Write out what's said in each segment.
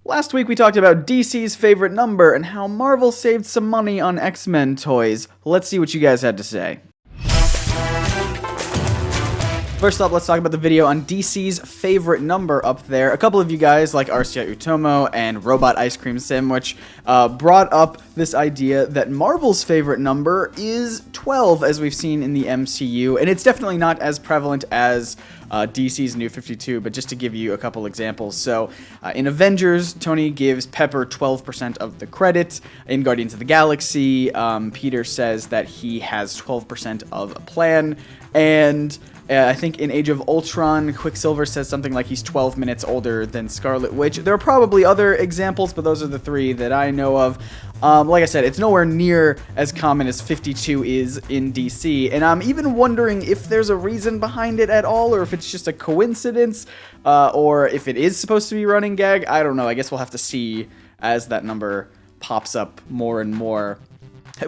Last week we talked about DC's favorite number and how Marvel saved some money on X-Men toys. Let's see what you guys had to say. First up, let's talk about the video on DC's favorite number up there. A couple of you guys, like Arsya Utomo and Robot Icecream Sandwich, brought up this idea that Marvel's favorite number is 12, as we've seen in the MCU, and it's definitely not as prevalent as DC's New 52, but just to give you a couple examples. So, in Avengers, Tony gives Pepper 12% of the credit. In Guardians of the Galaxy, Peter says that he has 12% of a plan, and I think in Age of Ultron, Quicksilver says something like he's 12 minutes older than Scarlet Witch. There are probably other examples, but those are the three that I know of. Like I said, it's nowhere near as common as 52 is in DC, and I'm even wondering if there's a reason behind it at all, or if it's just a coincidence, or if it is supposed to be running gag. I don't know. I guess we'll have to see as that number pops up more and more.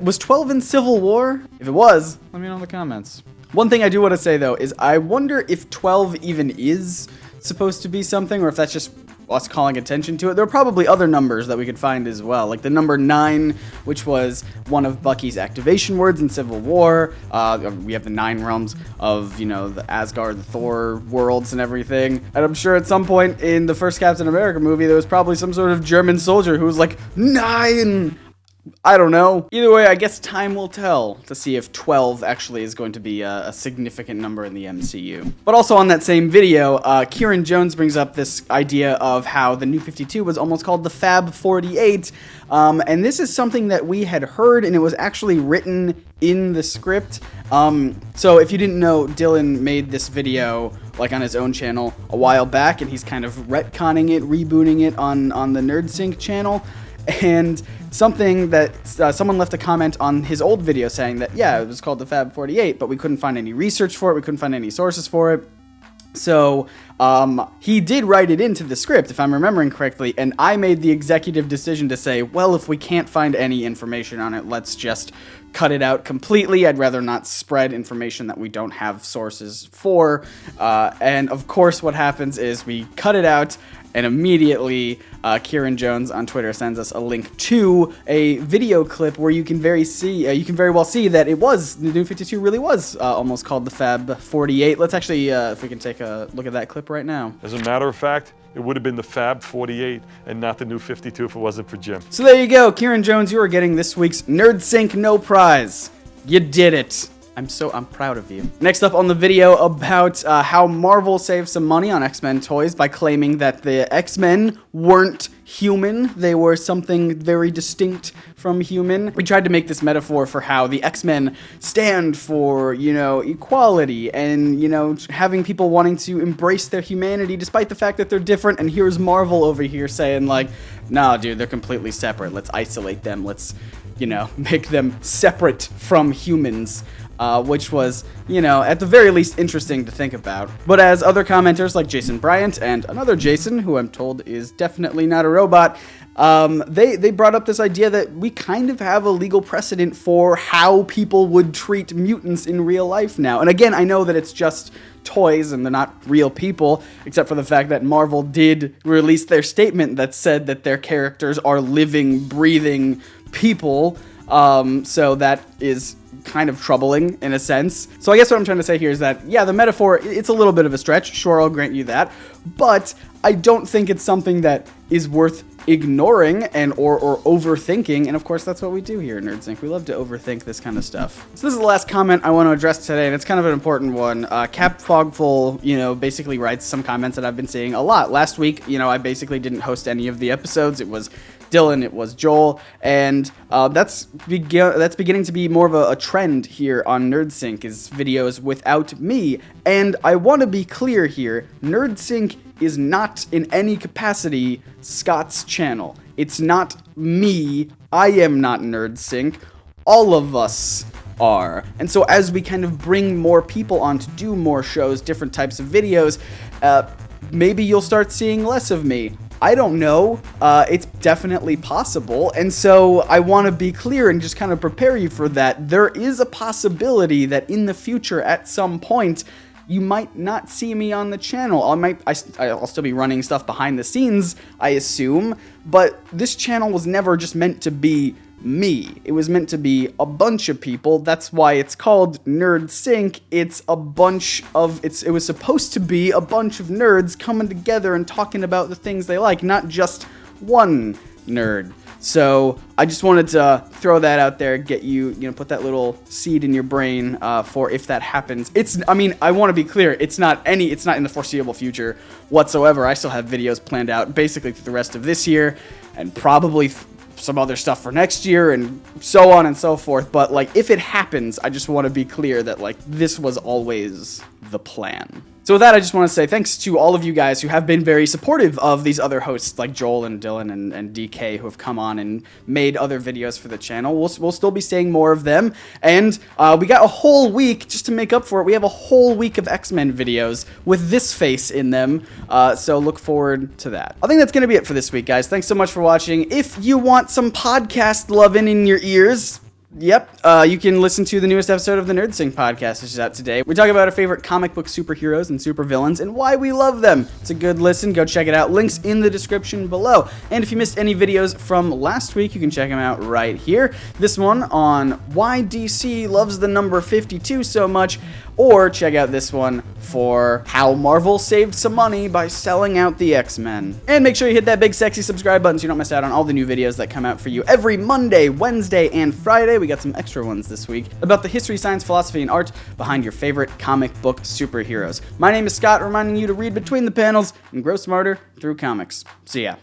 Was 12 in Civil War? If it was, let me know in the comments. One thing I do want to say, though, is I wonder if 12 even is supposed to be something, or if that's just us calling attention to it. There are probably other numbers that we could find as well, like the number 9, which was one of Bucky's activation words in Civil War. We have the 9 realms of, the Asgard, the Thor worlds and everything. And I'm sure at some point in the first Captain America movie, there was probably some sort of German soldier who was like, 9! I don't know. Either way, I guess time will tell to see if 12 actually is going to be a significant number in the MCU. But also on that same video, Kieran Jones brings up this idea of how the New 52 was almost called the FAB 48. And this is something that we had heard, and it was actually written in the script. So if you didn't know, Dylan made this video like on his own channel a while back, and he's kind of retconning it, rebooting it on the NerdSync channel. And something that someone left a comment on his old video saying that, yeah, it was called the Fab 48, but we couldn't find any research for it, we couldn't find any sources for it. So he did write it into the script, if I'm remembering correctly, and I made the executive decision to say, well, if we can't find any information on it, let's just cut it out completely. I'd rather not spread information that we don't have sources for. And of course, what happens is we cut it out, and immediately Kieran Jones on Twitter sends us a link to a video clip where you can very well see that it was, the New 52 really was almost called the Fab 48. Let's actually, if we can take a look at that clip right now. As a matter of fact, it would have been the Fab 48 and not the New 52 if it wasn't for Jim. So there you go, Kieran Jones, you are getting this week's NerdSync No Prize. You did it. I'm proud of you. Next up on the video about how Marvel saved some money on X-Men toys by claiming that the X-Men weren't human. They were something very distinct from human. We tried to make this metaphor for how the X-Men stand for, equality and, having people wanting to embrace their humanity despite the fact that they're different. And here's Marvel over here saying like, nah, dude, they're completely separate. Let's isolate them. Let's, make them separate from humans. Which was, at the very least interesting to think about. But as other commenters like Jason Bryant and another Jason, who I'm told is definitely not a robot, they brought up this idea that we kind of have a legal precedent for how people would treat mutants in real life now. And again, I know that it's just toys and they're not real people, except for the fact that Marvel did release their statement that said that their characters are living, breathing people. So that is kind of troubling in a sense. So I guess what I'm trying to say here is that, yeah, the metaphor, it's a little bit of a stretch. Sure, I'll grant you that. But I don't think it's something that is worth ignoring or overthinking. And of course, that's what we do here at NerdSync. We love to overthink this kind of stuff. So this is the last comment I want to address today, and it's kind of an important one. capfogful, basically writes some comments that I've been seeing a lot. Last week, I basically didn't host any of the episodes. It was Dylan, it was Joel, and that's beginning to be more of a trend here on NerdSync, is videos without me. And I want to be clear here, NerdSync is not in any capacity Scott's channel. It's not me. I am not NerdSync. All of us are. And so as we kind of bring more people on to do more shows, different types of videos, maybe you'll start seeing less of me. I don't know. It's definitely possible. And so I want to be clear and just kind of prepare you for that. There is a possibility that in the future, at some point, you might not see me on the channel. I'll still be running stuff behind the scenes, I assume, but this channel was never just meant to be me. It was meant to be a bunch of people. That's why it's called NerdSync. It was supposed to be a bunch of nerds coming together and talking about the things they like, not just one nerd. So I just wanted to throw that out there, get you put that little seed in your brain for if that happens. I want to be clear, it's not in the foreseeable future whatsoever. I still have videos planned out basically through the rest of this year and probably some other stuff for next year and so on and so forth. But like, if it happens, I just want to be clear that like this was always the plan. So with that, I just want to say thanks to all of you guys who have been very supportive of these other hosts like Joel and Dylan and DK who have come on and made other videos for the channel. We'll still be seeing more of them. And we got a whole week, just to make up for it, we have a whole week of XMen videos with this face in them. So look forward to that. I think that's going to be it for this week, guys. Thanks so much for watching. If you want some podcast loving in your ears, yep, you can listen to the newest episode of the NerdSync podcast, which is out today. We talk about our favorite comic book superheroes and supervillains and why we love them. It's a good listen. Go check it out. Links in the description below. And if you missed any videos from last week, you can check them out right here. This one on why DC loves the number 52 so much, or check out this one for how Marvel saved some money by selling out the X-Men. And make sure you hit that big sexy subscribe button so you don't miss out on all the new videos that come out for you every Monday, Wednesday, and Friday. We got some extra ones this week about the history, science, philosophy, and art behind your favorite comic book superheroes. My name is Scott, reminding you to read between the panels and grow smarter through comics. See ya.